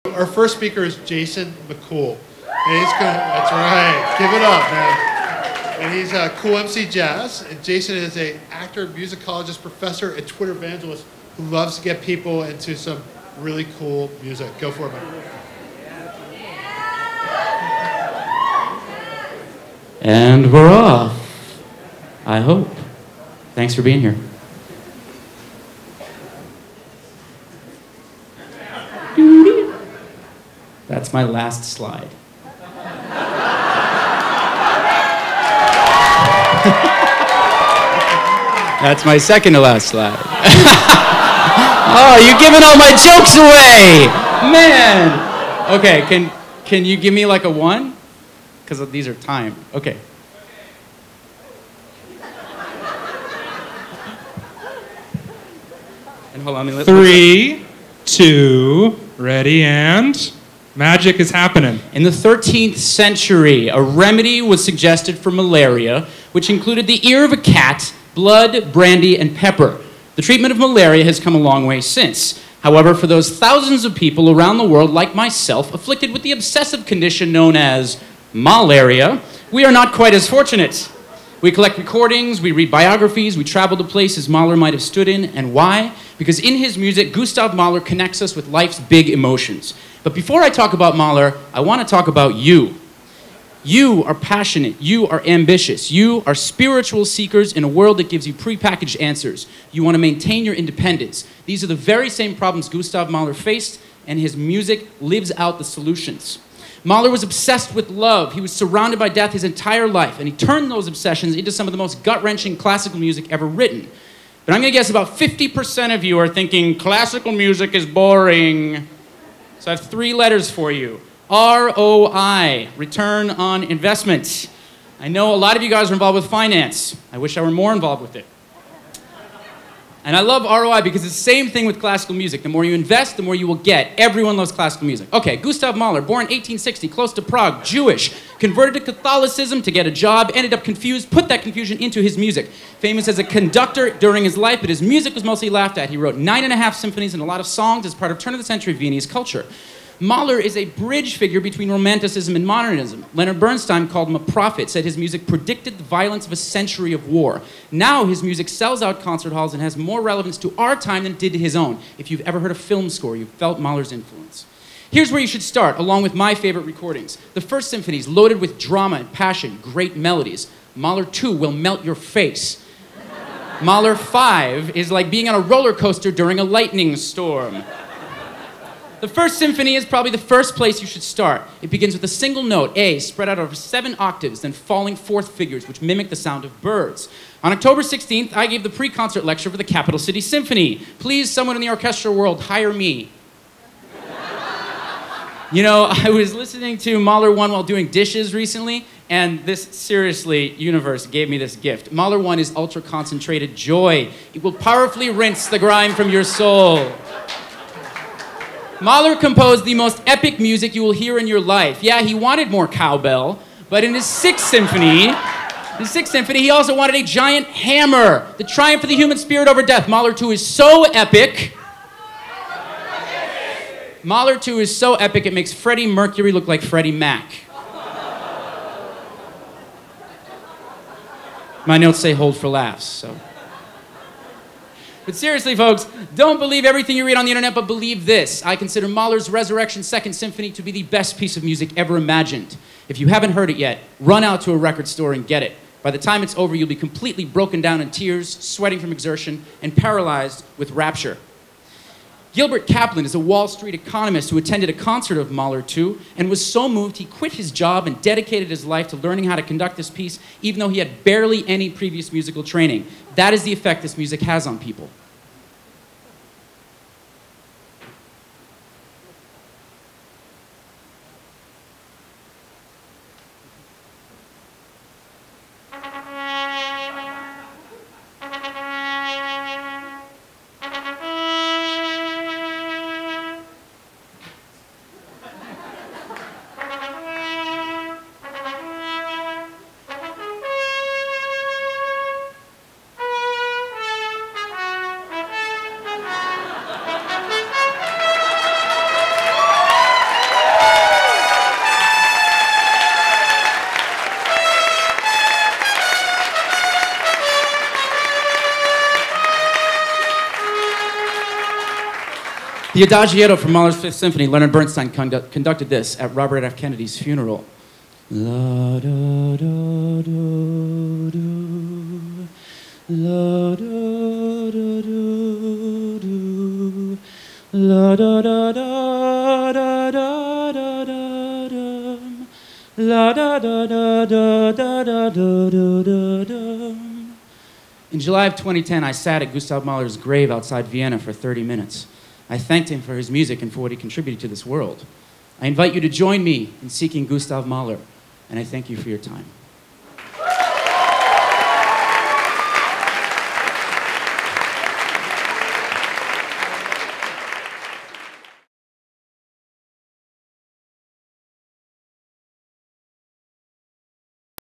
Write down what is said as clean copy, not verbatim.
Our first speaker is Jason McCool. And he's gonna, that's right, give it up, man. And he's a cool MC Jazz. And Jason is an actor, musicologist, professor, and Twitter evangelist who loves to get people into some really cool music. Go for it, man. And we're off. I hope. Thanks for being here. That's my last slide. That's my second to last slide. Oh, you're giving all my jokes away! Man! Okay, can you give me like a 1? Because these are timed. Okay. And hold on, 3, 2, ready, and magic is happening. In the 13th century, a remedy was suggested for malaria, which included the ear of a cat, blood, brandy, and pepper. The treatment of malaria has come a long way since. However, for those thousands of people around the world, like myself, afflicted with the obsessive condition known as malaria, we are not quite as fortunate. We collect recordings, we read biographies, we travel to places Mahler might have stood in. And why? Because in his music, Gustav Mahler connects us with life's big emotions. But before I talk about Mahler, I want to talk about you. You are passionate, you are ambitious, you are spiritual seekers in a world that gives you prepackaged answers. You want to maintain your independence. These are the very same problems Gustav Mahler faced, and his music lives out the solutions. Mahler was obsessed with love. He was surrounded by death his entire life, and he turned those obsessions into some of the most gut-wrenching classical music ever written. But I'm going to guess about 50% of you are thinking, classical music is boring. So I have 3 letters for you. ROI, return on investment. I know a lot of you guys are involved with finance. I wish I were more involved with it. And I love ROI because it's the same thing with classical music. The more you invest, the more you will get. Everyone loves classical music. Okay, Gustav Mahler, born 1860, close to Prague, Jewish, converted to Catholicism to get a job, ended up confused, put that confusion into his music. Famous as a conductor during his life, but his music was mostly laughed at. He wrote 9.5 symphonies and a lot of songs as part of turn-of-the-century Viennese culture. Mahler is a bridge figure between Romanticism and modernism. Leonard Bernstein called him a prophet, said his music predicted the violence of a century of war. Now his music sells out concert halls and has more relevance to our time than it did to his own. If you've ever heard a film score, you've felt Mahler's influence. Here's where you should start, along with my favorite recordings. The first symphony is loaded with drama and passion, great melodies. Mahler 2 will melt your face. Mahler 5 is like being on a roller coaster during a lightning storm. The first symphony is probably the first place you should start. It begins with a single note, A, spread out over 7 octaves, then falling fourth figures, which mimic the sound of birds. On October 16th, I gave the pre-concert lecture for the Capital City Symphony. Please, someone in the orchestral world, hire me. You know, I was listening to Mahler 1 while doing dishes recently, and this, seriously, universe gave me this gift. Mahler 1 is ultra-concentrated joy. It will powerfully rinse the grime from your soul. Mahler composed the most epic music you will hear in your life. Yeah, he wanted more cowbell, but in his Sixth Symphony, he also wanted a giant hammer. The triumph of the human spirit over death. Mahler 2 is so epic. Mahler 2 is so epic, it makes Freddie Mercury look like Freddie Mac. My notes say hold for laughs, so. But seriously, folks, don't believe everything you read on the internet, but believe this. I consider Mahler's Resurrection Second Symphony to be the best piece of music ever imagined. If you haven't heard it yet, run out to a record store and get it. By the time it's over, you'll be completely broken down in tears, sweating from exertion, and paralyzed with rapture. Gilbert Kaplan is a Wall Street economist who attended a concert of Mahler 2 and was so moved he quit his job and dedicated his life to learning how to conduct this piece, even though he had barely any previous musical training. That is the effect this music has on people. The Adagietto from Mahler's Fifth Symphony, Leonard Bernstein conducted this at Robert F. Kennedy's funeral. La da da do do, la da da do do, la da da da da da da da, la da da da da da da da da. In July of 2010, I sat at Gustav Mahler's grave outside Vienna for 30 minutes. I thanked him for his music and for what he contributed to this world. I invite you to join me in seeking Gustav Mahler, and I thank you for your time.